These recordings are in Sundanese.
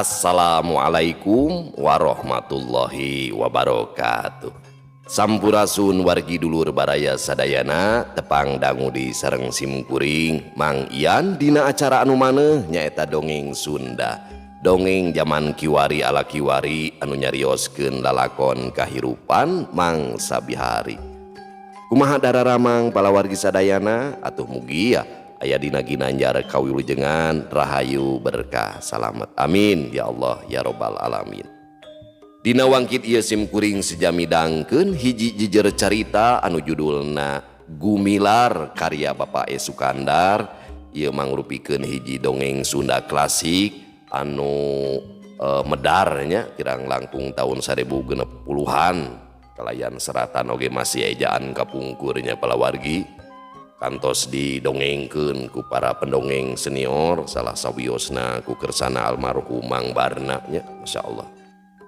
Assalamualaikum warahmatullahi wabarakatuh. Sampurasun wargi dulur baraya sadayana tepang dangu di sareng simkuring Mang Ian dina acara anu maneh nyaeta dongeng Sunda. Dongeng zaman kiwari ala kiwari anu nyarioskeun lalakon kahirupan mangsa bihari. Kumaha dararamang pala wargi sadayana atuh mugia aya dina ginanjar kawilujengan rahayu berkah salamet amin ya Allah ya robbal alamin. Dina wangkit ieu simkuring sejamidangkeun hiji jejer carita anu judulna Gumilar karya Bapak E Sukandar. Ieu mangrupikeun hiji dongeng Sunda klasik anu medar nya kirang langkung tahun 1060-an kalayan seratan oge masih ejaan kapungkurnya pala wargi. Kantos didongengkeun ku para pendongeng senior salah sawiosna ku kersana almarhum Mang Barna nya masyaallah.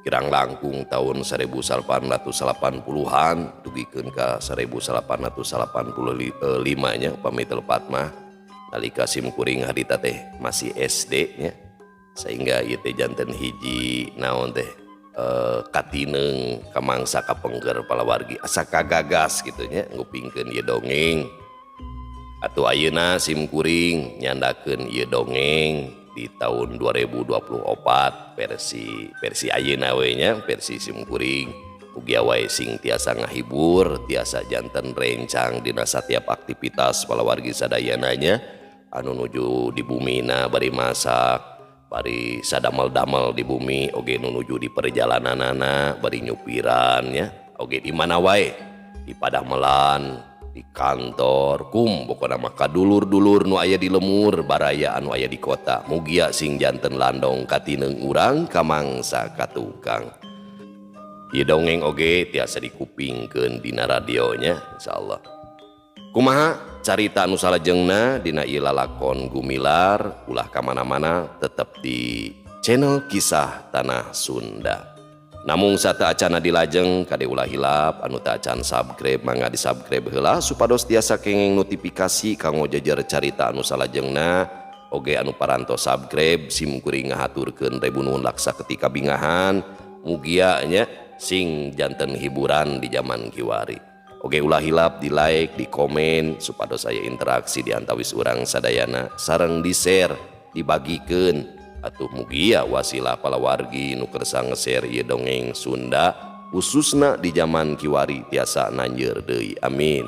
Kirang langkung tahun 1880-an dugikeun ka 1885 nya upami telepat mah nalika simkuring harita teh masih SD nya. Sehingga ieu teh janten hiji naon teh katineng kamangsa kapengker pala wargi asa kagagas kitu nya ngupingkeun ieu dongeng. Atuh ayeuna simkuring nyandakeun ieu dongeng di tahun 2024 versi ayeuna we nya versi simkuring ugi wae sing tiasa ngahibur tiasa janten rencang dina satiap aktivitas pala wargi sadayana nya anu nuju di bumina bari masak bari sadamel-damel di bumi oge nuju di perjalananana bari nyupiran nya oge di mana wae di padamelan di kantor pokona mah kadulur-dulur nu aya di lemur baraya anu aya di kota mugia sing janten landong katineng urang kamangsa katukang. Ieu dongeng oge tiasa dikupingkeun dina radionya insyaallah. Kumaha carita anu salajengna dina ieu lalakon Gumilar ulah ka mana-mana tetep di channel Kisah Tanah Sunda. Namung sata acana dilajeng kade ulah hilap anu teu acan subscribe mangga di subscribe heula supados tiasa kenging notifikasi kanggo jejer carita anu salajengna oge anu paranto subscribe simkuring ngahaturkeun rebu nuhun laksa ketika bingahan mugia nya sing janten hiburan di zaman kiwari oge ulah hilap di like di komen supados aya interaksi di antawis urang sadayana sareng di share dibagikeun atuh mugia wasilah pala wargi nu kersa nge-share ieu dongeng Sunda khususna di zaman kiwari tiasa nanjeur deui amin.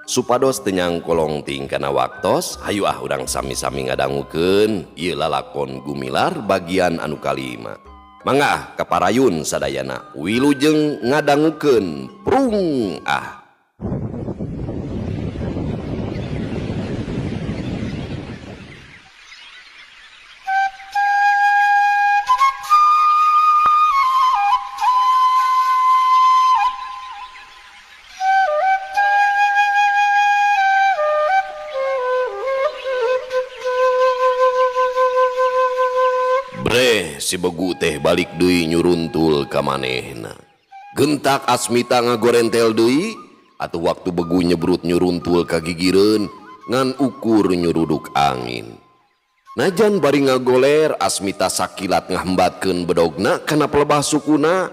Supados teu nyangkolong ting kana waktos hayu urang sami-sami ngadangukeun ieu lalakon Gumilar bagian anu kalima. Mangga kaparayun sadayana wilujeng ngadangukeun prung si begu teh balik deui nyuruntul ka manehna. Gentak Asmita ngagorentel deui atuh waktu begu nyebrut nyuruntul ka gigireun ngan ukur nyuruduk angin. Najan bari ngagoler Asmita sakilat ngahembatkeun bedogna kana pelebah sukuna.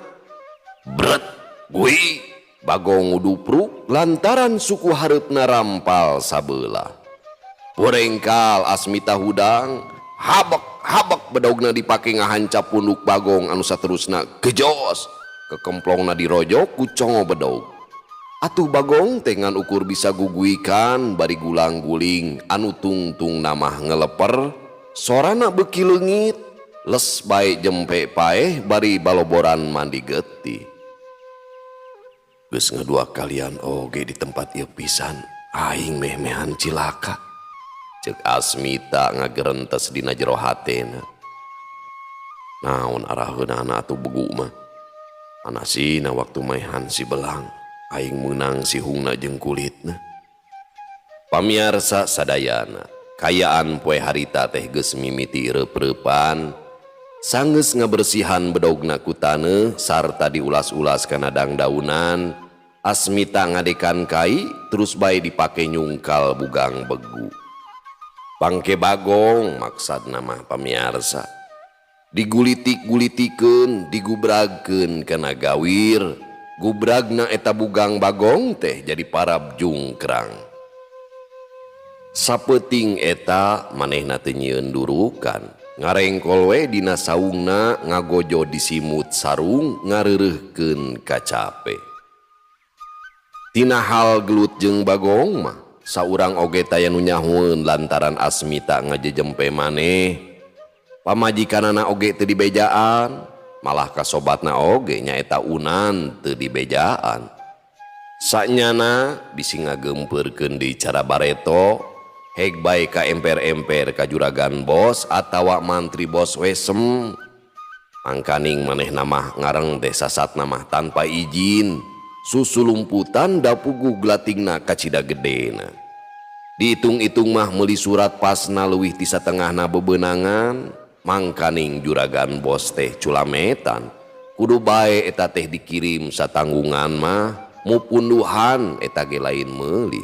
Bret gui Bagong ngudupruk lantaran suku hareupna rampal sabelah. Porengkal Asmita hudang habak bedogna dipake ngahancap punduk Bagong anu saterusna gejos kekemplongna dirojok ku congo bedog. Atuh Bagong tengan ukur bisa guguikan bari gulang-guling anu tungtung namah ngeleper sorana beki leungit les bae jempe paeh bari baloboran mandi getih. Geus ngadua kalian oge di tempat ieu pisan aing meh-mehan cilaka ceuk Asmita ngagerentes dina jero hatena. Naon araheunana atuh begu mah anasina waktu maehan si belang aing meunang si hungna jeung kulitna. Pamiarsa sadayana kayaan poe harita teh geus mimiti reup-reupan sanggeus ngabersihan bedogna ku taneuh sarta diulas-ulas kana dangdaunan. Asmita ngadekan kai terus bae dipake nyungkal bugang begu. Pangke Bagong maksad nama pamiarsa digulitik-gulitikeun digubragkeun kana gawir gubragna eta bugang bagong teh jadi parab jungkrang. Sapeting eta manehna teu nyieun durukan ngarengkol we dina saungna ngagojo disimut sarung ngareureuhkeun ka cape. Tina hal gelut jeung bagong mah saurang oge taya nu nyahoeun lantaran Asmita ngajejempe maneh. Pamajikanana oge teu dibejaan, malah kasobatna oge nyaeta Unan teu dibejaan. Sanyana bisi ngagempeurkeun di cara bareto, heg bae ka emper-emper ka juragan bos atawa mantri bos wesem. Angkaning manehna mah ngareng teh sasatna mah tanpa izin. Susulumputan da puguh glatingna kacida gedena. Diitung-itung mah meuli surat pasna leuwih ti satengahna bebeunangan. Mangkaning juragan bos teh culametan kudu bae eta teh dikirim satanggungan mah mupunduhan eta ge lain meuli.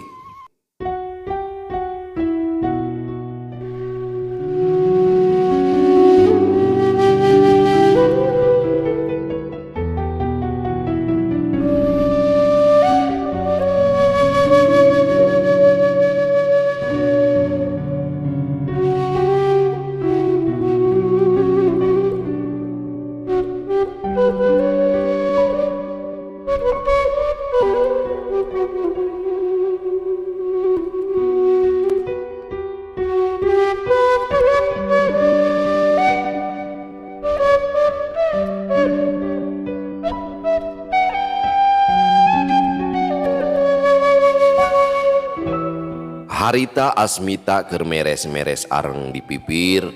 Harita Asmita keur meres-meres areng di pipir,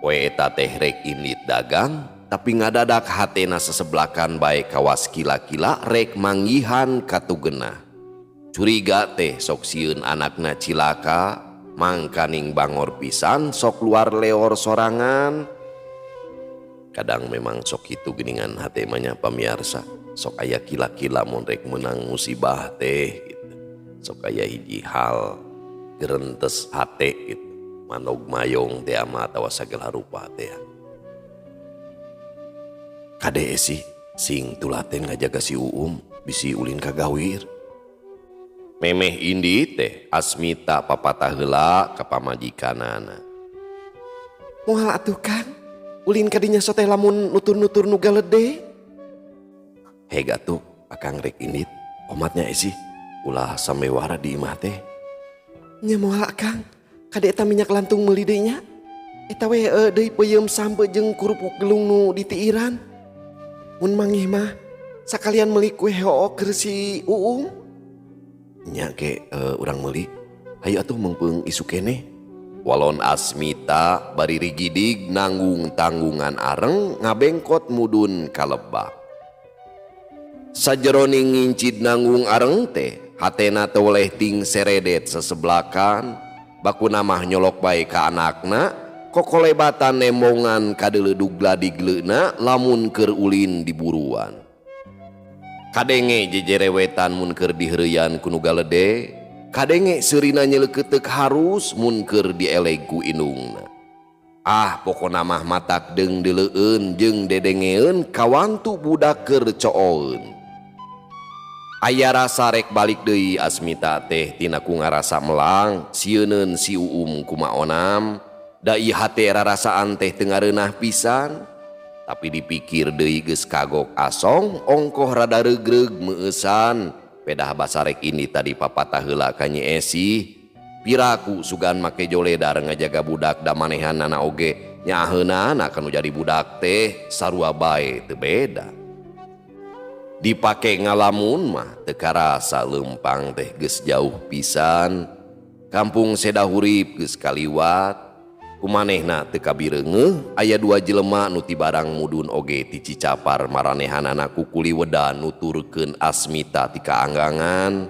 we eta teh rek indit dagang, tapi ngadadak hatena seseblakan bae kawas kila-kila rek manggihan katugenah. Curiga teh sok sieun anakna cilaka, mangkaning bangor pisan sok luar leor sorangan. Kadang memang sok itu geningan hatemanya pamiarsa, sok aya kila-kila mun rek menang musibah teh gitu. Sok aya hiji hal gerentes hate gitu, manog mayong teh ama atawa sagala rupa teh. Kade sih sing tulaten ngajaga si Uum bisi ulin ka gawir. Memeh indi teh Asmita papatah heula ka pamajikanana. Moal atuh Kang, ulin ka dinya teh lamun nutur-nutur nu galede. Hega tuh akang rek indit omatnya sih ulah samewara di imah teh. Nya moal Kang, kade eta minyak lantung meuli deui nya. Eta we deui peuyeum sampe jeung kurupuk gelung nu ditiiran. Mun mangih mah sakalian meuli kue hoo keur si Uung. Nya ge urang meuli. Hayu atuh mengpeung isu keneh. Walon Asmita bari rigidig nanggung tanggungan areng ngabengkot mudun ka lebak. Sajeroning ngincid nanggung areng teh hatena teu oleh ting seredet seseblakan, bakuna mah nyolok bae ka anakna, kokolebatan nembongan kadeledug gladigleuna lamun keur ulin diburuan. Kadenge jejerewetan mun keur diheureuyan ku nu galede, kadenge seurina nyeleukeut harus mun keur dieleg ku indungna. Ah pokona mah matak deung deuleueun jeung dedengeun kawantu budak keur cooeun. Aya rasa rek balik deui Asmita teh tina ku ngarasa melang sieuneun si Uum kumaonam, da ieu hate rarasaan teh teu ngareunah pisan, tapi dipikir deui geus kagok asong ongkoh rada regreg meueusan, pedah basa rek ini tadi papatah heula ka Nyi Esi, piraku sugan make joledar ngajaga budak da manehanana oge nyaheunana kanu jadi budak teh sarua bae teu beda. Dipake ngalamun mah teu karasa leumpang teh geus jauh pisan, kampung seda hurip geus kaliwat, kumanehna teu kabireungeuh aya dua jelema nu ti barang mudun oge ti Cicapar maranehanana ku kuliwedan nuturkeun Asmita ti kaanggangan.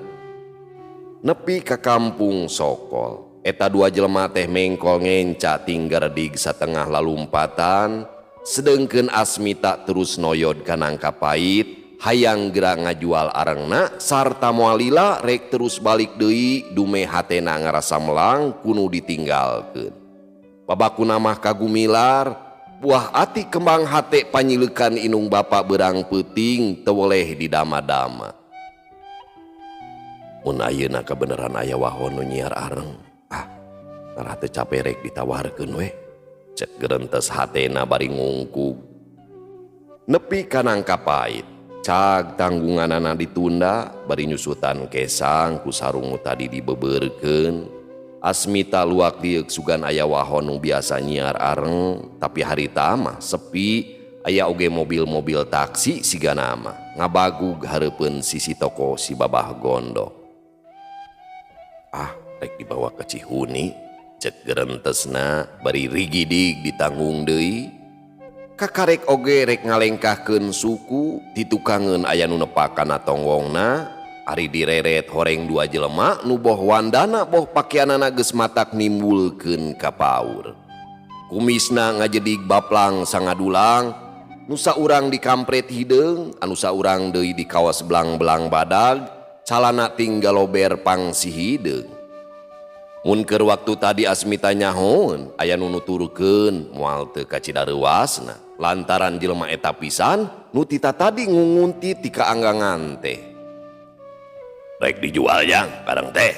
Nepi ka kampung Sokol, eta dua jelema teh mengkol ngenca tinggal dig satengah lalumpatan, sedengkeun Asmita terus noyod ka nangka pait. Hayang gerak ngajual arengna sarta moalila rek terus balik deui dume hatena ngarasa melang kuno ditinggalkeun. Babakuna mah kagumilar buah ati kembang hate panyilekan inung bapak berang peting tewoleh di dama-dama. Mun ayeuna kebeneran aya wahon nu nyiar areng, ngarah teu capek rek ditawarkeun we. Cek gerentes hatena bari ngungkug. Nepi ka nangka pait, cag tanggunganana ditunda bari nyusutan kesang ku sarung tadi dibebeurkeun. Asmita luak dieuk sugan aya wahon nu biasa nyiar areng, tapi harita mah sepi, aya oge mobil-mobil taksi sigana mah ngabagug hareupeun sisi toko si babah gondok. Rek dibawa ke Cihuni, cek gerentesna bari rigidig ditanggung deui. Kakarek oge rek ngalengkahkeun suku ditukangeun aya nu nepakana tonggongna. Ari direret horeng dua jelema nu boh wandana boh pakeanana geus matak nimbulkeun ka paur. Kumisna ngajedig baplang sangadulang, nu saurang di kampret hideung, anu saurang deui di kawas belang-belang badag, calana tinggal lober pangsi hideung. Mun keur waktu tadi Asmita nyahoun aya nu nuturkeun moal teu kacidareuasna lantaran jelema eta pisan nu tita tadi ngunguntit ti kaanggangan teh. Rek dijual jang kadang teh.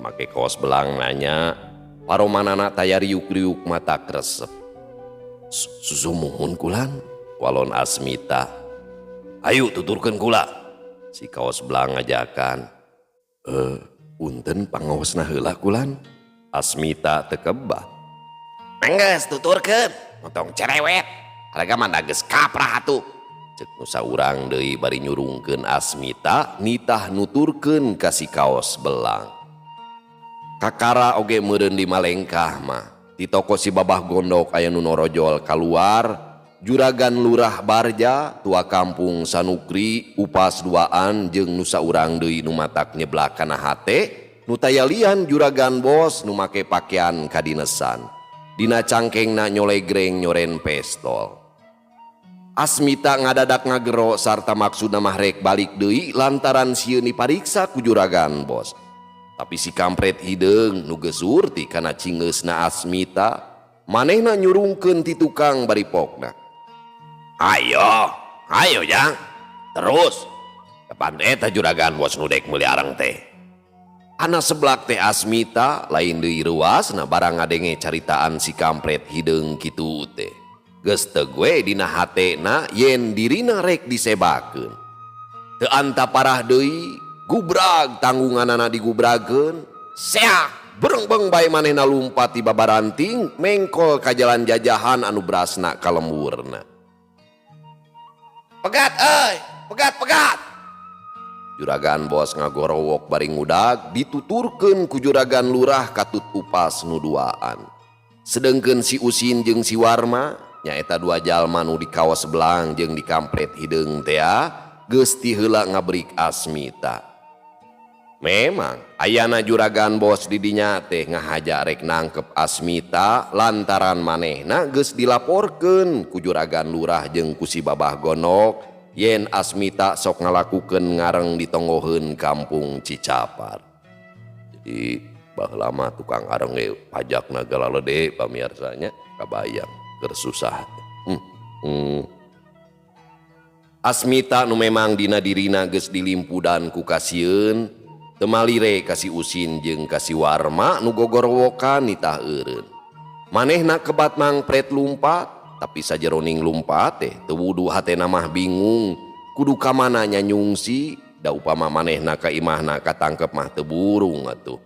Make kaos belang nanya, paromanana taya riuk-riuk mata kresep. Susu muhun kulan, walon Asmita. Ayo tuturkeun kula. Si kaos belang ngajakan. Punten pangaosna heula kulan. Asmita teu kebah. Enggeus tuturkeun, motong cerewet. Harga mah geus kaprah atuh. Cek nu saurang deui bari nyurungkeun Asmita nitah nuturkeun ka si kaos belang. Kakara oge meureun di Malengkah mah di toko si babah gondok aya nu norojol kaluar. Juragan Lurah Barja, tua kampung Sanukri, upas duaan jeung nu saurang deui nu matak nyeblak kana hate. Nu tayalian juragan bos nu make pakean kadinesan. Dina cangkengna nyolegreng nyoren pestol. Asmita ngadadak ngagero sarta maksudna mah rek balik deui lantaran sieun dipariksa ku juragan bos. Tapi si kampret hideung nu geus urti kana cingeusna Asmita, manehna nyurungkeun ti tukang bari pokna. Ayo jang, terus. Kapan eta juragan bos nu dek meuli areng teh. Ana seblak teh Asmita lain deui ruasna barang ngadenge caritaan si kampret hideung kitu teh. Geus teu gue dina hatena yen dirina rek disebakeun. Teu anta parah deui, gubrag tanggunganana digubragkeun. Seak, berengbeng bae manehna lumpat ti babaranting mengkol ka jalan jajahan anu brasna kalemburna. Pegat euy, pegat. Juragan bos ngagorowok bari ngudag dituturkeun ku juragan lurah katut upas nu duaan. Sedengkeun si Usin jeung si Warma nyaeta dua jalma nu di kawas belang jeung di kampret hideung teh geus ti heula ngabrik Asmita. Memang ayana juragan bos di dinya teh ngahaja rek nangkep Asmita lantaran manehna geus dilaporkeun ku juragan lurah jeung ku si babah gondok yen Asmita sok ngalakukeun ngareng ditonggoheun kampung Cicapar. Jadi baheula mah tukang areng ge pajakna galalede pamiarsanya kabayang susah. Asmita nu memang dina dirina geus dilimpudan ku kasieun teu malire ka si Usin jeung ka si Warma nu gogorowokan nitah eureun. Manehna kebat mangpret lumpat tapi sajeroning lumpat teh teu wudu hatena mah bingung kudu ka mana nyanyungsi da upama manehna ka imahna katangkep mah teu burung atuh.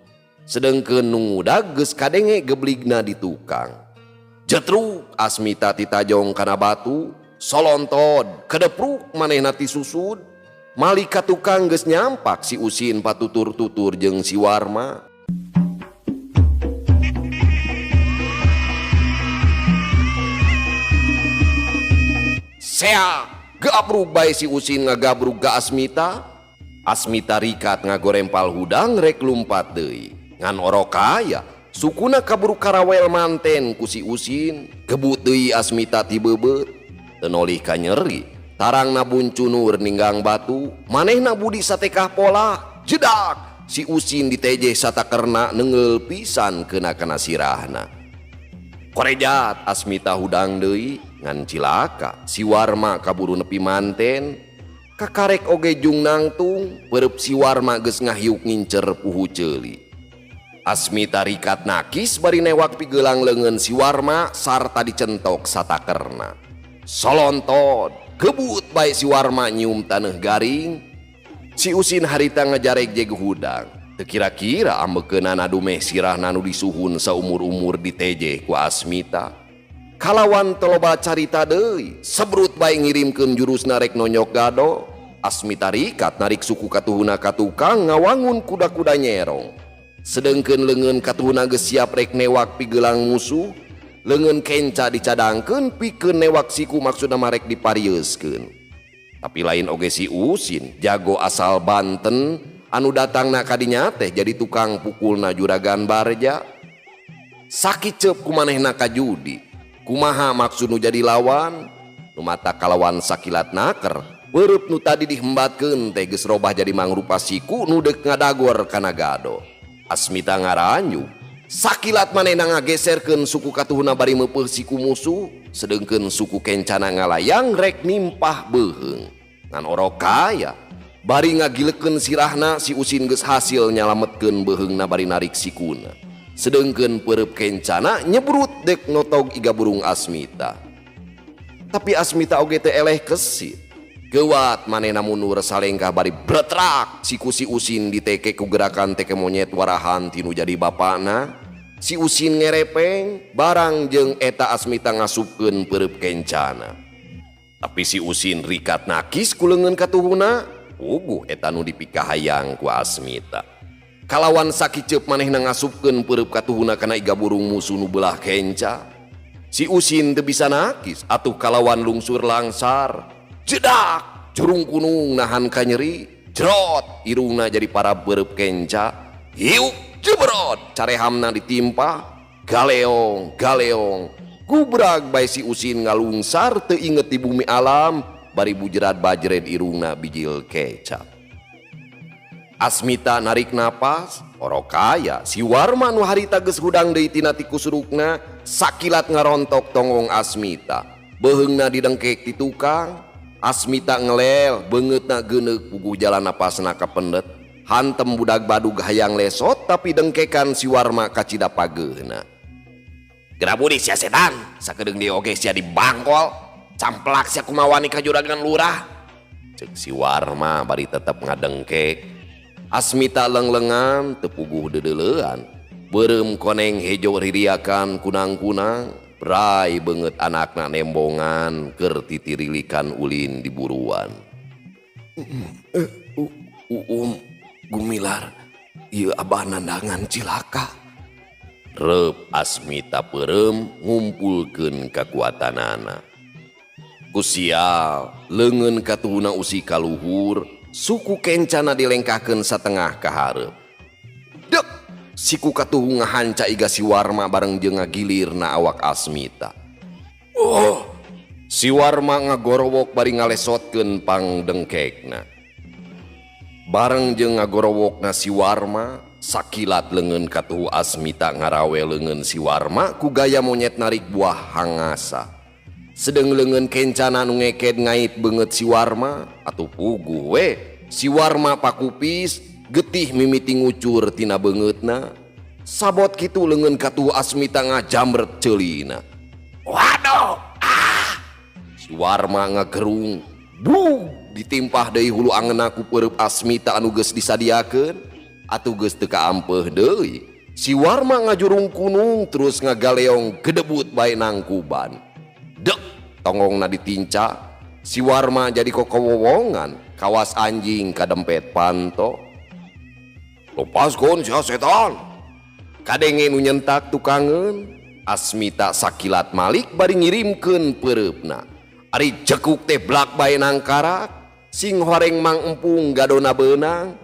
Sedengkeun nu ngudag geus kadenge gebligna di tukang. Jetruk Asmita titajong kana batu, solontod kedepruk manehna ti susud. Malika tukang geus nyampak si Usin patutur-tutur jeung si Warma. Sea gabrug bae si Usin ngagabrug ka Asmita. Asmita rikat ngagorempal hudang rek lumpat deui. Ngan orokaya sukuna kaburu karawel manten ku si Usin, kebut deui Asmita ti beubeut, teu nolih ka nyeri, tarangna buncunur ninggang batu, manehna budi satekah pola, jedak si Usin ditejeh satakerna neungeul pisan keuna kana sirahna. Korejat Asmita hudang deui ngan cilaka si Warma kaburu nepi manten kakarek oge jung nangtung perep si Warma geus ngahiuk ngincer puhu ceuli. Asmita rikat nakis bari newak pigelang leungeun si Warma sarta dicentok satakerna. Solontod gebut bae si Warma nyium taneuh garing. Si Usin harita ngajarek jeg hudang. Teu kira-kira ambekeunana dumeh sirahna nu disuhun saumur-umur diteje ku Asmita. Kalawan teloba carita deui, sebrut bae ngirimkeun jurusna rek nonyok gado. Asmita rikat narik suku katuhuna ka tukang ngawangun kuda-kuda nyerong. Sedengkeun leungeun katuhuna geus siap rek newak pigelang musuh, leungeun kenca dicadangkeun pikeun newak siku maksudna marek diparieuskeun. Tapi lain oge si Usin, jago asal Banten, anu datangna kadinya teh jadi tukang pukulna juragan barja. Sakicep kumanehna ka judi, kumaha maksud nu jadi lawan, nu mata kalawan sakilat naker, beureub nu tadi dihembatkeun teh geus robah jadi mangrupa siku nu deuk ngadagor kana gado. Asmita ngaranyu, sakilat manehna ngageserkeun suku katuhuna bari meupeuh siku musuh, sedengkeun suku kencana ngalayang rek nimpah beuheung. Ngan orokaya bari ngagilekeun sirahna si Usin geus hasil nyalametkeun beuheungna bari narik sikuna. Sedengkeun peureup kencana nyebrut dek notog iga burung Asmita. Tapi Asmita oge teu eleh kesit. Geuat manehna mundur salengkah bari bretrak siku si Usin diteke ku gerakan teke monyet warahan tinu jadi bapana. Si Usin ngerepeng barang jeung eta Asmita ngasupkeun peureup kencana. Tapi si Usin rikat nakis ku leungeun katuhuna, puguh eta nu dipikahayang ku Asmita. Kalawan sakicep manehna ngasupkeun peureup katuhuna kana iga burung musuh nu beulah kenca. Si Usin teu bisa nakis atuh kalawan lungsur langsar. Jedak jurung kunung nahan ka nyeri, jerot irungna jadi para beureup kenca. Hiuk jebrot carehamna ditimpa, galeong galeong gubrag bae si Usin ngalungsar teu inget di bumi alam bari bujrat bajred irungna bijil kecap. Asmita narik napas, orokaya si Warma nu harita geus hudang deui tina ti kusurukna sakilat ngarontok tongong Asmita. Beuheungna didengkek ti tukang. Asmita ngelel beungeutna geuneuk puguh jalan napasna kapendet. Hantem budak badug hayang lesot tapi dengkekan si Warma ka cidapageuna. Gerabudi sia setan, sakedeung dia oge sia dibangkol, camplak sia kumaha wani ka juragan lurah. Ceuk si Warma bari tetep ngadengkek. Asmita lenglengan teu puguh dedeleuan. Beureum koneng hejo ririakan kunang-kunang. Brai beungeut anakna nembongan keur titirilikan ulin di buruan. Gumilar, ieu abah nandangan cilaka. Reup Asmita peureum ngumpulkeun kakuatanana. Kusial leungeun katuhuna usi kaluhur, suku kencana dilengkahkeun satengah ka hareup. Dek siku katuhu ngahanca iga si Warma bareng jeung ngagilirna awak Asmita. Oh, si Warma ngagorowok bari ngalesotkeun pangdengkekna. Bareng jeung ngagorowokna si Warma, sakilat leungeun katuhu Asmita ngarawe leungeun si Warma ku gaya monyet narik buah hangasa. Sedeng leungeun kencana nu ngeked ngait beungeut si Warma atuh puguh we. Si Warma pakupis getih mimiti ngucur tina beungeutna. Sabot kitu leungeun katuh Asmita ngajambret ceulina. Waduh, si Warma ngagerung, bug ditimpah deui hulu angeunna ku peureup Asmita anu geus disadiakeun, atuh geus teu kaampeuh deui. Si Warma ngajurung kunung terus ngagaleong gedebut bae nangkuban. Dek tongongna ditinca, si Warma jadi kokowowongan kawas anjing kadempet panto. Lepaskeun sia setan. Kadenge nu nyentak tukangeun. Asmita sakilat malik bari ngirimkeun peureupna. Ari jekuk teh blak bae nangkarak, sing horeng mang empung gadona beunang.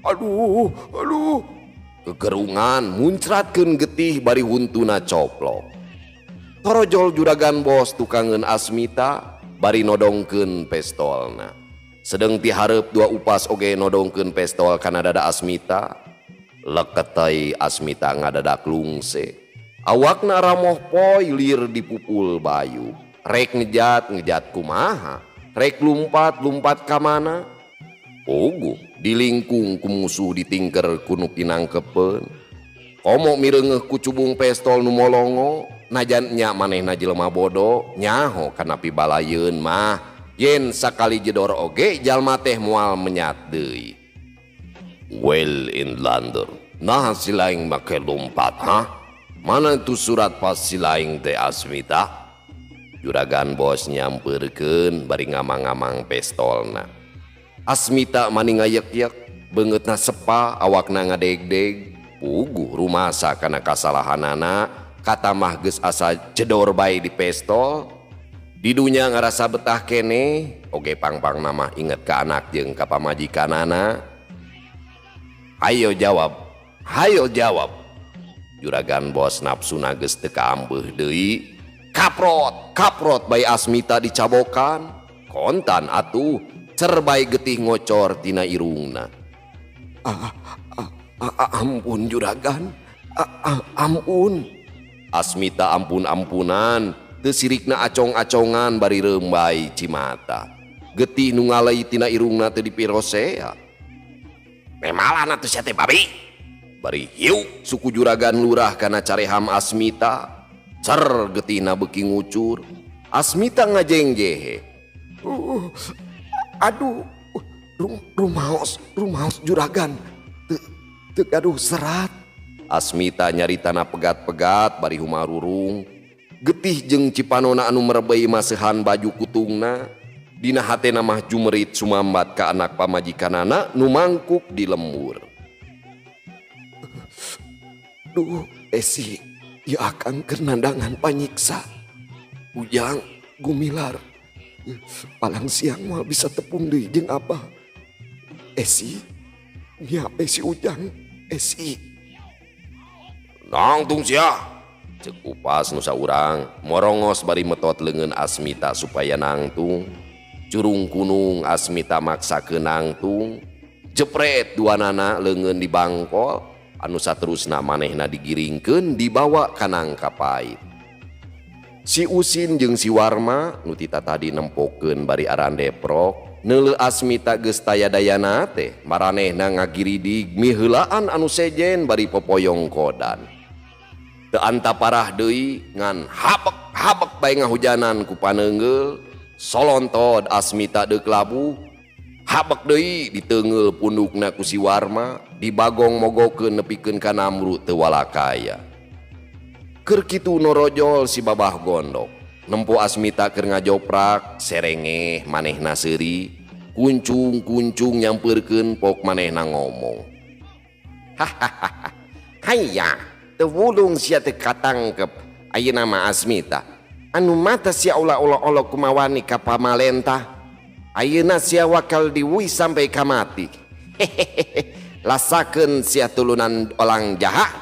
Aduh, kegerungan muncratkeun getih bari huntuna coplok. Torojol juragan bos tukangeun Asmita bari nodongkeun pestolna. Sedeng ti hareup dua upas oge nodongkeun pestol kana dada Asmita. Leketei Asmita ngadadak lungse. Awakna ramoh poy lir dipupul bayu. Rek ngejat kumaha. Rek lumpat kamana. Ogo dilingkung ku musuh ditingker kuno pinangkepen. Komo mirengeh ku cubung pestol nu molongo. Najan nya manehna jelema bodoh. Nyaho kanapi balayeun mah. Yen sakali jedor oge jalma teh moal menyat deui. Well in London. Nah si laing make lompat ha? Mana itu surat pas si laing teh Asmita? Juragan Bos nyamperkeun bari ngamang-ngamang pestolna. Asmita mani ngayek-yek, beungeutna sepa, awakna ngadeg-deg. Puguh rumasa kana kasalahanana, kata mah geus asa jedor bae di pestol. Didunya ngarasa betah kene, oge pang-pang nama inget ka anak jeung ka pamajikanana. Hayo jawab. Juragan Bos nafsuna geus teu kaambeuh deui. Kaprot bae Asmita dicabokan. Kontan atuh, cer bae getih ngocor tina irungna. Ampun juragan, ampun. Asmita ampun-ampunan, teu sirikna acong-acongan bari reumbai cimata. Getih nu ngalai tina irungna teu dipirosea. Memalan atuh sia teh babi. Bari hiu suku juragan lurah kana careham Asmita. Cer getihna beuki ngucur. Asmita ngajengjehe. Aduh, rumaos juragan. Teu gaduh serat. Asmita nyaritana pegat-pegat bari humarurung. Getih jeung cipanona anu merebei masehan baju kutungna. Dina hatena mah jumerit sumambat ka anak pamajikanana nu mangkuk di lembur. Duh, Esi, ya akan kenandangan panyiksa. Ujang, gumilar. Palang siang mah bisa tepung deui jeung Abah. Esi, nya Esi Ujang, Esi. Nangtung sia. Cek Upas nu saurang morongos bari metot leungeun Asmita supaya nangtung. Curung kunung Asmita maksakeun nangtung. Jepret duanana leungeun di bangkol. Anu saterusna manehna digiringkeun dibawa ka nangka pait. Si Usin jeung si Warma nu tita tadi nempokeun bari aran deprok. Neuleuh Asmita geus taya dayana teh maranehna ngagiridig miheulaan anu sejen bari popoyong kodan. Teu anta parah deui ngan habek bae ngahujanan ku paneungeul. Solontod Asmita deuk labu. Habek deui diteungeul pundukna ku si Warma, dibagong mogokeun nepikeun ka Namru teu walakaya. Keur kitu norojol si Babah Gondok. Nempo Asmita keur ngajoprak, serengeh manehna seuri. Kuncung nyampeurkeun pok manehna ngomong. Hahaha. Hayya, teu wulung sia teu katangkep. Ayeuna mah Asmita. Anu mata sia ulah-ulah kumawani ka pamalentah. Ayeuna sia wakal diwui sampai ka mati. Hehehe. Lasakeun sia tulunan olang jaha.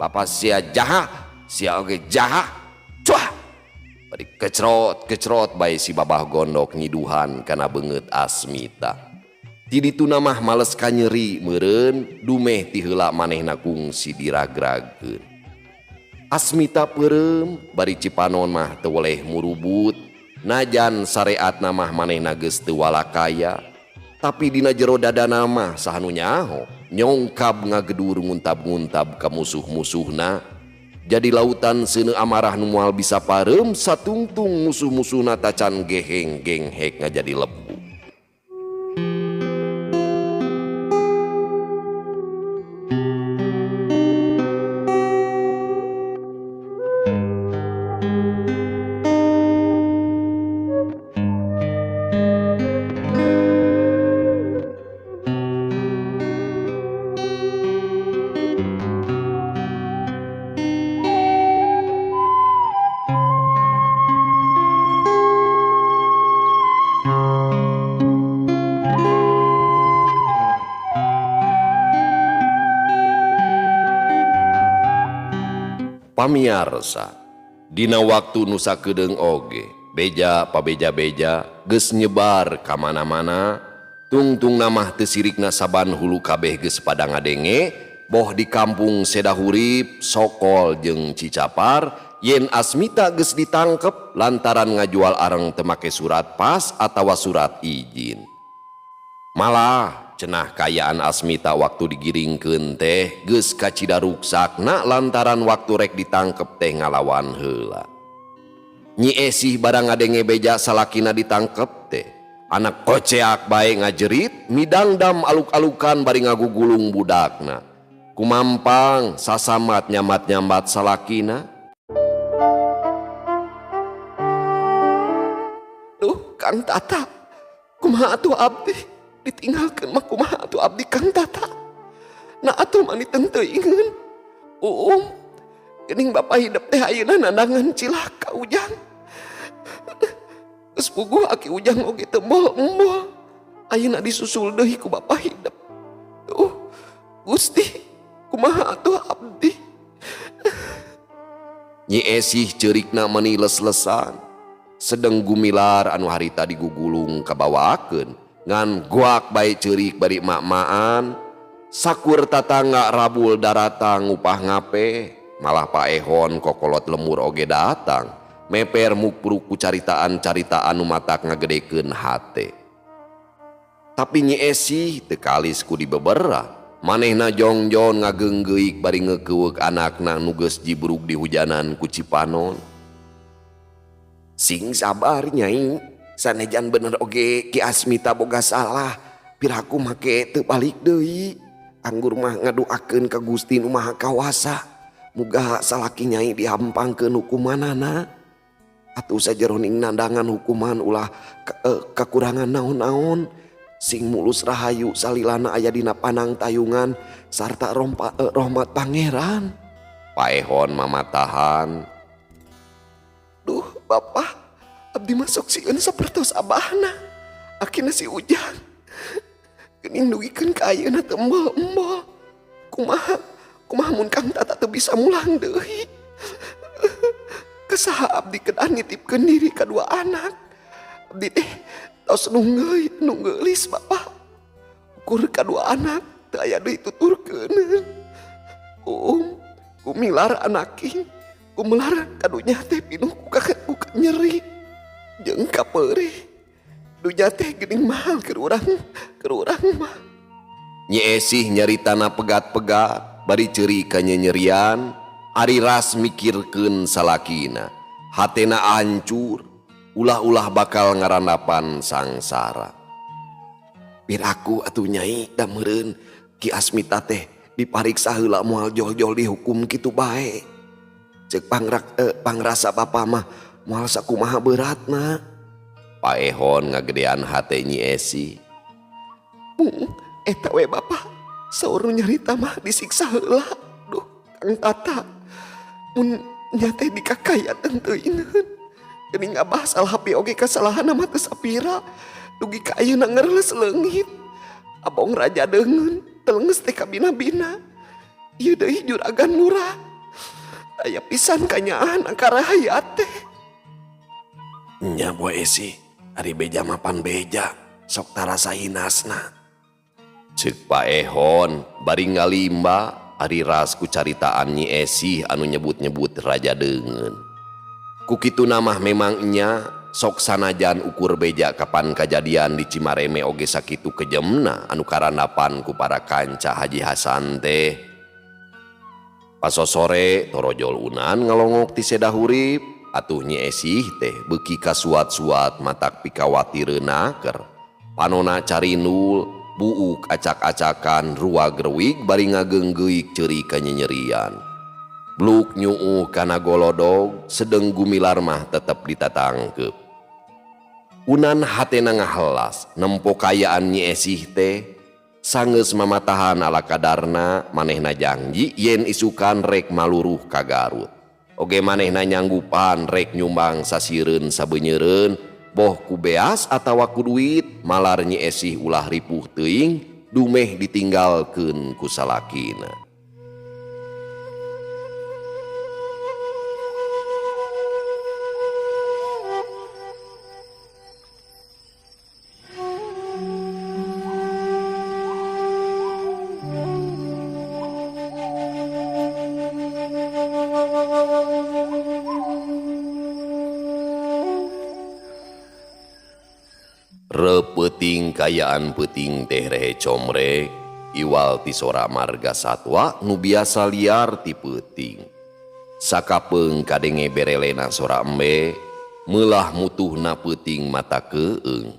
Bapa sia jaha, sia oge jaha. Cuah. Bari kecrot bae si Babah Gondok ngiduhan kana beungeut Asmita. Ti dituna mah males ka nyeri meureun dumeh ti heula manehna kungsi diragragkeun. Asmita peureum bari cipanon mah teu weleh murubut. Najan sareatna mah manehna geus teu walakaya, tapi dina jero dadana mah sahanu nyaho nyongkab ngagedur nguntab-nguntab ka musuh-musuhna. Jadi lautan seuneu amarah nu moal bisa pareum satungtung musuh-musuhna tacan geheng genghek ngajadi lebu. Pamiarsa, dina waktu nu sakedeung oge, beja pabeja-beja geus nyebar ka mana-mana, tungtung namah teu sirikna saban hulu kabeh geus pada ngadenge, Boh di kampung Sedahurip, Sokol jeung Cicapar, yen Asmita geus ditangkep lantaran ngajual areng teu make surat pas atawa surat izin. Malah cenah kayaan Asmita waktu digiringkeun teh geus ka Cidaruksakna lantaran waktu rek ditangkep teh ngalawan heula. Nyi Esih barang ngadenge beja salakina ditangkep teh, anak koceak bae ngajerit midangdam aluk-alukan bari ngagugulung budakna. Kumampang sasamat nyamat-nyamat salakina. Duh Kang Tata, kumaha atuh abdi ditinggalkeun mah kumaha atuh abdi Kang Tata. Na atuh mani teuingeun. Geuning Bapa hidup teh ayeuna nandangan cilaka Ujang. Geus puguh aki Ujang oge teu embol-embol. Ayeuna disusul deui ku Bapa hidup. Duh Gusti, kumaha atuh abdi. Nyi Esih ceurikna meni les-lesan, sedeng gumilar anu harita digugulung kabawakeun ngan guak bae ceurik bari mak-maan. Sakur tatangga rabul daratang upah ngape, malah paehon kokolot lemur oge datang meper mukpruk ku caritaan-caritaan nu matak ngagedekeun hate. Tapi Nyi Esih teu kalis ku dibebera. Manehna jongjon ngagenggeik bari ngekeuweuk anakna nu geus jibruk di hujanan ku Cipanon. Sing sabar Nyai, sanejan bener oge Ki Asmita boga salah, piraku make teu balik deui. Anggur mah ngaduakeun ka Gusti Nu Maha Kawasa, muga salaki Nyai dihampangkeun hukumanana. Atuh sajeroning nandangan hukuman ulah kakurangan naon-naon. Sing mulus rahayu salilana aya dina panang tayungan sarta rahmat pangeran. Paehon mamatahan. Duh Bapa, abdi masuk sieun sapertos abahna. Akina si Ujang. Geuning dugikeun ka ayeuna teu embol-embol. Kumaha mun Kang Tata teu bisa mulang deui. Kesaha abdi kedah nitipkeun diri ka dua anak. Abdi teh tos nunggelis Bapa. Ukur kadua anak teu aya deui tuturkeun. Kumilar anaki, kumelar kadunya teh pinuh ku nyeri jeung kapeurih. Dunya teh geuning mahal keur urang mah. Nyi Esih nyaritana pegat-pegat bari ceuri ka nyerian. Ari ras mikirkeun salakina, hatena hancur. Ulah-ulah bakal ngarandapan sangsara. Piraku atuh Nyai da meureun Ki Asmita teh dipariksa heula moal jol-jol dihukum kitu bae. Ceuk pangrasa Bapa mah moal sakumaha beratna. Paehon ngagedean hate Nyi Esih. Eta we Bapa, saur nyarita mah disiksa heula. Duh Kang Tata, mun nya teh dikakayakeun teuingeun. Geuning Abah salah hapi oge kasalahanna mah teu sapira, dugi ka ayeuna ngeureuleus leungit. Abong raja deungeun teleungeus teh ka bina-bina. Ieu deui juragan lurah. Aya pisan kanyaan angkara hayat teh. Nya Bu Esih, ari beja mapan beja, sok tarasa hinasna. Ceuk paehon bari ngalimba ari ras ku caritaan Nyi Esih anu nyebut-nyebut raja deungeun. Kukitu namah memang nya sok sanajan ukur beja kapan kejadian di Cimareme oge sakitu kejemna anu karandapan ku para kanca Haji Hasan teh. Pasosore torojol unan ngalongok ti Sedahurip, atuh Nyi Esih teh beuki ka suat-suat matak pikawati reunaker. Panona carindul, buuk acak-acakan ruag reuwig bari ngagenggeik ceuri ka nyerian. Bluk nyuuh kana golodog, sedeng gumilar mah tetep ditatangkep. Unan hatena ngahelas, nempo kayaan Nyi Esih teh, sanggeus mamatahan ala kadarna manehna janji yen isukan rek maluruh ka Garut. Oge manehna nyanggupan rek nyumbang sasireun sabenyeureun, boh ku beas atawa ku duit, malar Nyi Esih ulah ripuh teuing, dumeh ditinggalkeun ku salakina. Repeting kayaan peting teh rehe comrek, iwal ti sora marga satwa nu biasa liar ti peting. Sakapeung kadenge berelena sora embe, meulah mutuhna peting mata keung.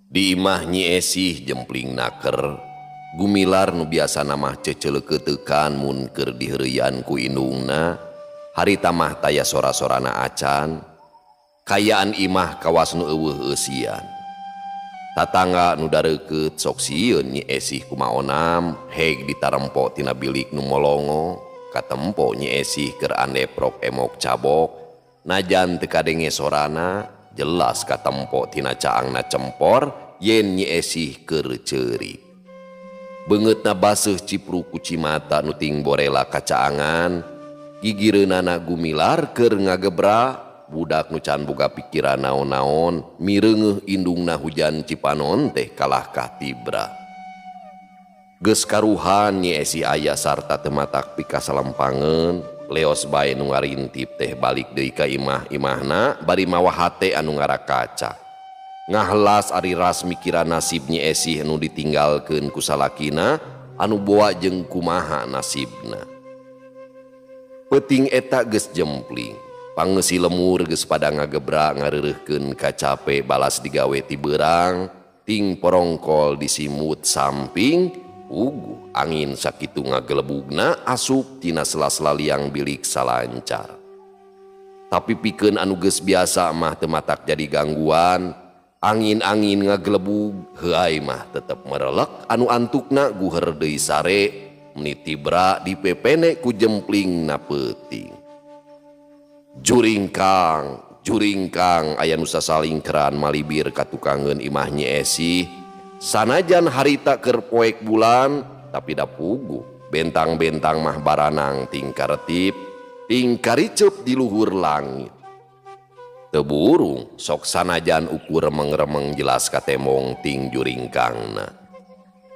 Di imah Nyi Esih jempling naker, gumilar nu biasa namah ceceleukeuteukan mun keur diheureuyan ku indungna, harita mah taya sora-sorana acan, kayaan imah kawas nu eueuh eusian. Tatangga nu dareukeut sok sieun Nyi Esih kumaonam heg ditarempo tina bilik nu molongo, katempo Nyi Esih keur andeprok emok cabok, najan teu kadenge sorana jelas katempo tina caangna cempor yen Nyi Esih keur ceurik. Beungeutna baseuh cipru ku cimata nu ting borela ka caangan, gigireunana gumilar keur ngagebra. Budak nu can boga pikiran naon-naon, mireungeuh indungna hujan cipanon teh kalah kah tibra. Geus karuhan Nyi Esih aya sarta teu matak pika salempangeun, leos bae nu ngarintip teh balik deui ka imah-imahna bari mawa hate anu ngarakacak. Ngahlas ari ras mikiran nasib Nyi Esih anu ditinggalkeun ku salakina anu boa jeung kumaha nasibna. Peuting eta geus jempling. Pangeusi lemur geus pada ngagebra ngareureuhkeun ka cape balas digawe ti beurang, ting porongkol disimut samping, ugu angin sakitu ngagelebugna asup tina sela-sela liang bilik salancar. Tapi pikeun anu geus biasa mah teu matak jadi gangguan, angin-angin ngagelebug heuai mah tetep merelek anu antukna guher deui sare, meniti bra dipepene ku jemplingna peuting. Juring kang aya nu sasalingkeran malibir katukangeun imah Nyi Esih, sanajan harita keur poek bulan tapi da puguh bentang-bentang mah baranang ting karetip ting kariceup di luhur langit. Teu burung sok sanajan ukur remeng-remeng jelas ka tembong ting juring kangna.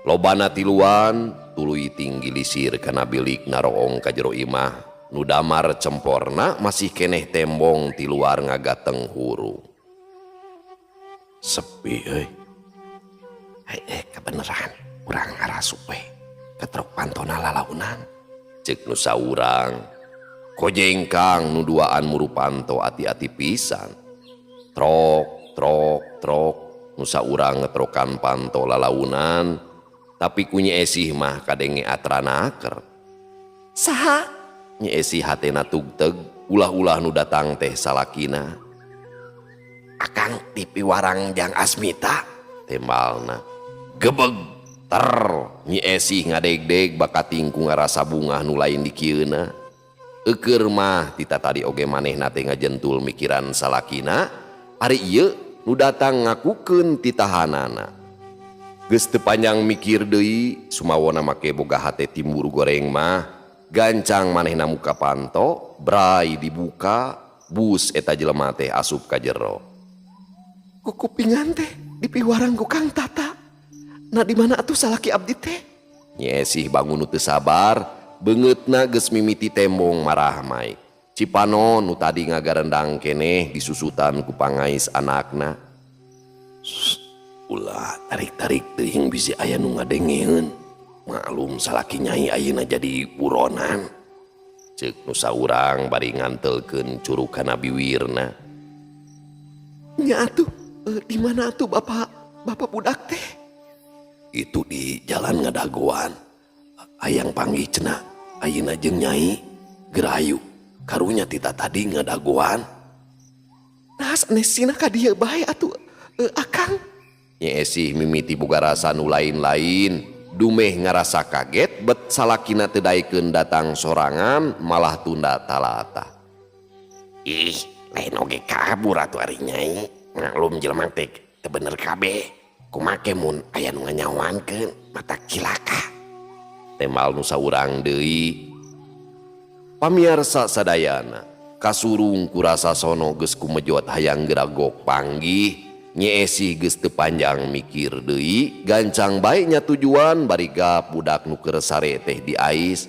Lobana tiluan tuluy ting gilisir kana bilik naroong ka jero imah, nu damar cemporna masih keneh tembong ti luar ngagateng hurung. Sepi euy. Kebeneran urang ngarasup we ketrok pantona lalaunan, ceuk nu saurang. Kojeng kang nu duaan muru panto ati-ati pisan. Trok nu saurang ngetrokan panto lalaunan, tapi ku Nyi Esih mah kadenge atranaker. Saha? Nyi Esih hatena tugteg, ulah-ulah nu datang teh salakina. Akang tipi warang jang Asmita, tembalna. Gebeg ter Nyi Esih ngadeg-deg bakating ku ngarasa bungah nu lain dikieuna. Eukeur mah tita tadi oge manehna teh ngajentul mikiran salakina, ari ieu nu datang ngakukeun titahanana. Geus teu panjang mikir deui, sumawona make boga hate timbur goreng mah, gancang manehna muka panto, brai dibuka, bus eta jelema teh asup ka jero. Kukupingan teh dipiwarang ku Kang Tata. Na di mana atuh salaki abdi teh? Nyi Esih bangun teu sabar, beungeutna geus mimiti tembong marah mai. Cipanon nu tadi ngagarendang keneh disusutan ku pangais anakna. Ulah tarik-tarik teuing bisi aya nu ngadengeun. Maklum salaki Nyai ayeuna jadi buronan, ceuk nu saurang bari ngantelkeun curug kana biwirna. Nya atuh di mana atuh bapak budak teh? Itu di jalan Ngadagoan. Hayang panggih cenah ayeuna jeung Nyai gerayu karunya tita tadi Ngadagoan. Nah sanesina ka dieu bae atuh Akang. Nyi Esih mimiti boga rasa nu lain-lain. Dumeh ngarasa kaget bet salakina teu daekeun datang sorangan malah tunda talata. Ih, lain oge kabur atuh ari Nyai. Maklum jelema teh teu bener kabeh. Kumake mun aya nu nganyawankeun mata kilaka. Tembal nu saurang deui. Pamirsa sadayana, kasurung ku rasa sono geus kumejot hayang geragok panggih. Nyi Esih geus teu panjang mikir deui, gancang bae nya tujuan bari gap budak nu keur sare teh di ais.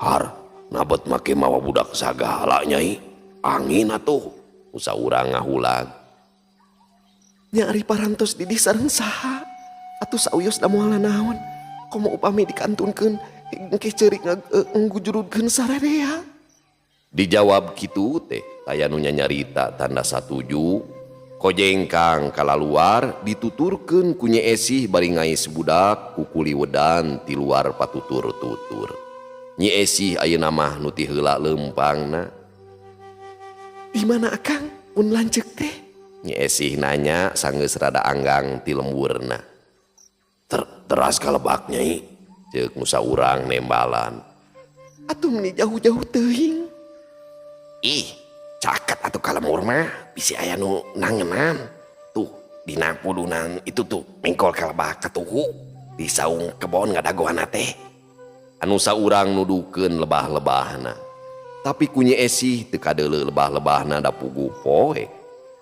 Har, nabet make mawa budak sagala Nyai. Angin atuh, usa urang ngahulag. Nyari parantos di sareng saha atuh sauyos da moal naon komo upami dikantunkeun engke ceurik ngujurudkeun sarerea. Dijawab kitu teh aya nu nyarita tanda satuju. Kojengkang kalaluar dituturkeun ku Nyi Esih bari ngais budak ku kuli wedan ti luar patutur-tutur. Nyi Esih ayeuna mah nu ti heula leumpangna. Di mana Akang mun lanceuk teh? Nyi Esih nanya sanggeus rada anggang ti lemburna. Teras ka Lebak Nyai, ceuk nu saurang nembalan. Atuh meni jauh-jauh teuing. Ih, caket atuh ka lembur mah bisi aya nu nangenan. Tuh, dina pudunan itu tuh mengkol ka Lebak katuhu di saung kebon ngadagoana teh. Anu saurang nuduhkeun lebah-lebahna. Tapi ku Nyi Esih teu kadeuleu lebah-lebahna da puguh poe.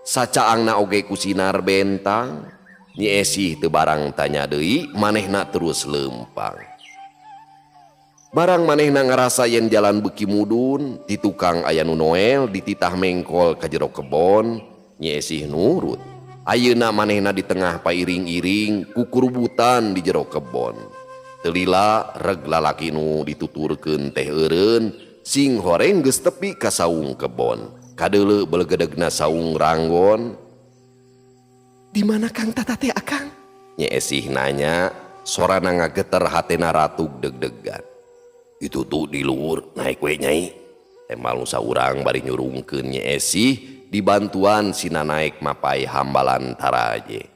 Sacaangna oge ku sinar bentang. Nyi Esih teu barang tanya deui, manehna terus leumpang. Barang manehna ngarasa yen jalan beuki mudun, di tukang aya nu noel dititah mengkol ka jero kebon, Nyi Esih nurut. Ayeuna manehna di tengah pairing-iring ku kurubutan di jero kebon. Teu lila reg lalaki nu dituturkeun teh eureun, sing horeng geus tepi ka saung kebon. Kadeuleu belegedegna saung ranggon. Di mana Kang Tata teh Akang? Nyi Esih nanya, sorana ngageter hatena ratug deg-degan. Itu tuh di luhur naik we Nyai. Tembal nu saurang bari nyurungkeun Nyi Esih dibantuan sina naik mapai hambalan taraje.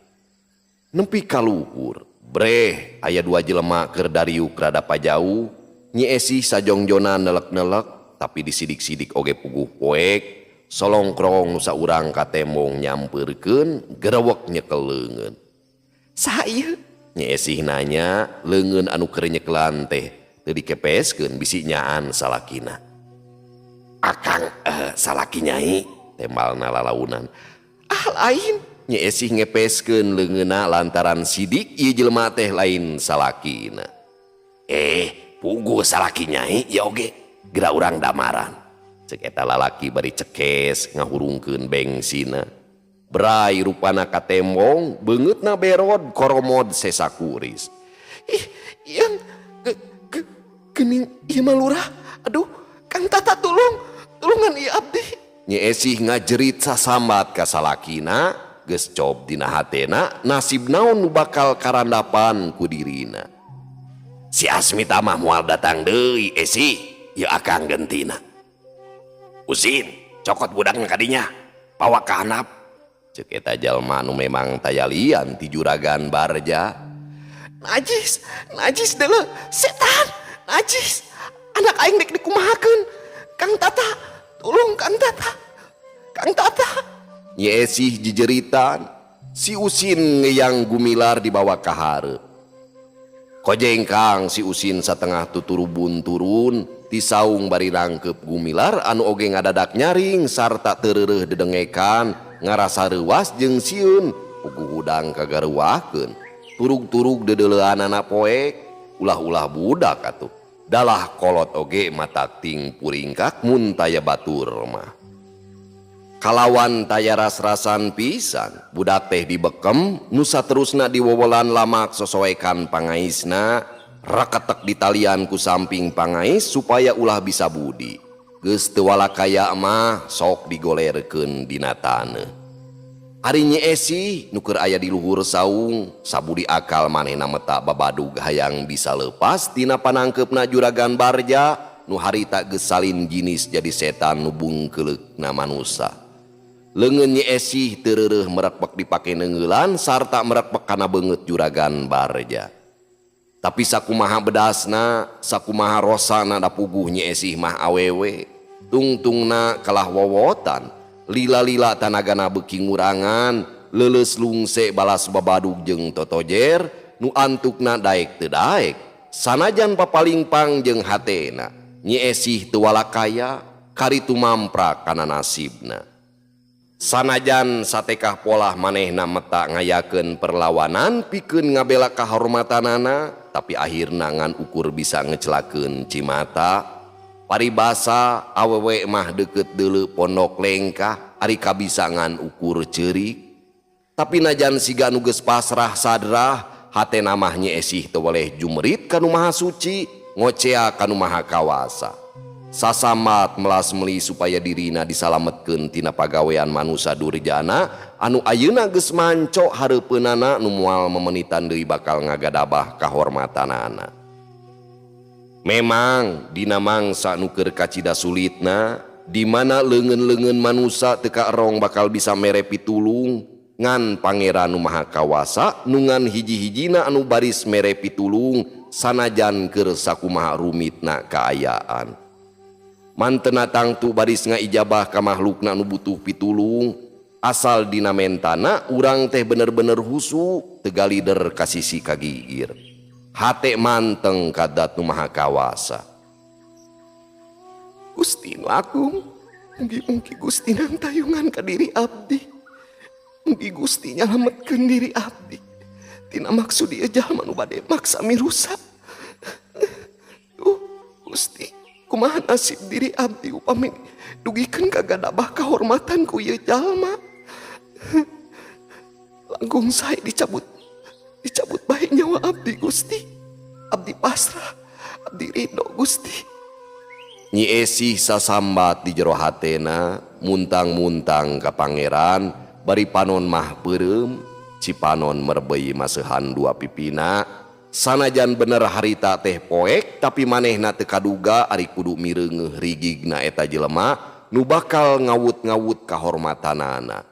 Nempi ka luhur, breh aya dua jelema keur dariuk rada pajauh. Nyi Esih sajongjonan nelek-nelek tapi disidik-sidik oge puguh poek. Solongkrong nu saurang ka tembong nyampeurkeun gerewek nyekel leungeun. Saha ieu? Nyi Esih nanya, leungeun anu keur nyekelan teh teu dikepeskeun bisi nyaan salakina. Akang salaki Nyai, tembalna lalaunan. Lain. Nyi Esih ngepeskeun leungeunna lantaran sidik ieu jelema teh lain salakina. Puguh salaki Nyai ya oge, geura urang damaran. Cek eta lalaki bari cekes ngahurungkeun bengsina. Brai rupana ka tembong, beungeutna berod koromod sesakuris. Yang gening ieu mah lurah. Aduh, Kang Tata tulungan ieu abdi. Nyi Esih ngajerit sasambat ka salakina, geus cob dina hatena nasib naon nu bakal karandapan ku dirina. Si Asmita mah moal datang deui Esih, ieu Akang gentina. Usin, cokot budakna kadinya, bawa ka handap. Ceuk eta jalma nu memang tayalian ti juragan Barja. Najis deuleu, setan, najis. Anak aing dek dikumahakeun. Kang Tata, tulung Kang Tata. Kang Tata. Nyi Esih jejeritan, si Usin ngeyang gumilar dibawa ka hareup. Kojengkang si Usin satengah tuturubun turun, ti saung bari rangkep gumilar anu oge ngadadak nyaring sarta teureureuh dedengekan ngarasa reuas jeung sieun puguh hudang kagareuwahkeun. Turug-turug dedeleuanana poek, ulah-ulah budak atuh. Dalah kolot oge matakting puringkak mun taya batur mah. Kalawan taya ras-rasan pisan, budak teh dibekem, nusa terusna diwowolan lamak sosoekan pangaisna, raketek ditalian ku samping pangais supaya ulah bisa budi. Geus teu walakaya mah sok digolerkeun dina taneuh. Ari Nyi Esih nu keur aya di luhur saung, sabudi akal manehna meta babadug hayang bisa leupas tina panangkeupna juragan Barja nu harita geus salin jinis jadi setan nu bungkeleukna manusa. Leungeun Nyi Esih teureureuh merekpek dipake neungeulan sarta merekpek kana beungeut juragan Barja. Tapi sakumaha bedasna, sakumaha rosana da puguh Nyi Esih mah awewe. Tungtungna kalah wowotan, lila-lila tanagana beuki ngurangan, leuleus lungse balas babadug jeung totojer, nu antukna daek teu daek. Sanajan papalingpang jeung hatena, Nyi Esih teu walakaya, karitu mamprak kana nasibna. Sanajan satekah polah manehna meta ngayakeun perlawanan pikeun ngabela kahormatanana, tapi akhirna ngan ukur bisa ngecelakeun Cimata. Paribasa awewe mah deukeut deuleu pondok lengkah ari kabisa ngan ukur ceurik. Tapi najan siga nu geus pasrah sadrah hate namahnya esih teu boleh jumerit ka nu maha suci ngocea ka nu maha kawasa. Sasambat melas meli supaya dirina disalametkeun tina pagawean manusa durjana anu ayeuna geus manco hareupeunana nu moal memenitan deui bakal ngagadabah kahormatanana. Memang dina mangsa nu keur kacida sulitna di mana leungeun-leungeun manusia teu kaerong bakal bisa mere pitulung ngan pangeran nu maha kawasa nu ngan hiji-hijina anu baris mere pitulung sanajan keur sakumaha rumitna kaayaan. Mantena tangtu baris ngaijabah ka makhlukna nu butuh pitulung asal dina mentana urang teh bener-bener husu teu galider ka sisi kagigir. Hate manteng kadat nu maha kawasa. Gusti nu Agung, mugi-mugi Gusti nang tayungan ka diri abdi. Mugi Gusti nyalametkeun diri abdi tina maksud ieu jalma nu bade maksa mirusa. Gusti, kumaha nasib diri abdi upami dugikeun ka gadabah kahormatan ku ieu jalma. Langkung sae dicabut bae nyawa abdi Gusti. Abdi pasrah, abdi ridho Gusti. Nyi Esih sasambat di jero hatena muntang-muntang ka pangeran bari panon mah peureum cipanon merbei maseuhan dua pipina sanajan bener harita teh poek tapi manehna teu kaduga ari kudu mireungeuh rigigna eta jelema nu bakal ngawut-ngawut kahormatanana.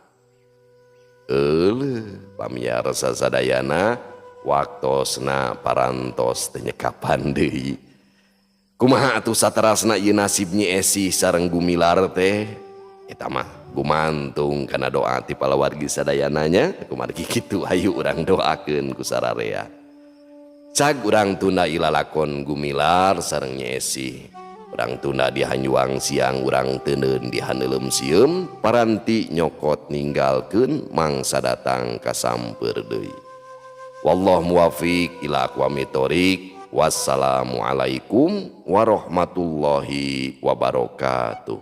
Pamirsa sadayana waktosna parantos teu nyekapan deui. Kumaha atuh saterasna ieu nasib Nyi Esih sareng Gumilar teh? Eta mah gumantung kana doa ti palawargi sadayananya. Kumargi kitu hayu urang doakeun ku sararea. Cag urang tunda ilalakon Gumilar sareng Nyi Esih. Urang tunda di Hanjuang siang urang teuneun di Haneulem sieum paranti nyokot ninggalkeun mangsa datang kasamper deui. Wallahu muwaffiq ila aqwamit thoriq. Wassalamualaikum warahmatullahi wabarakatuh.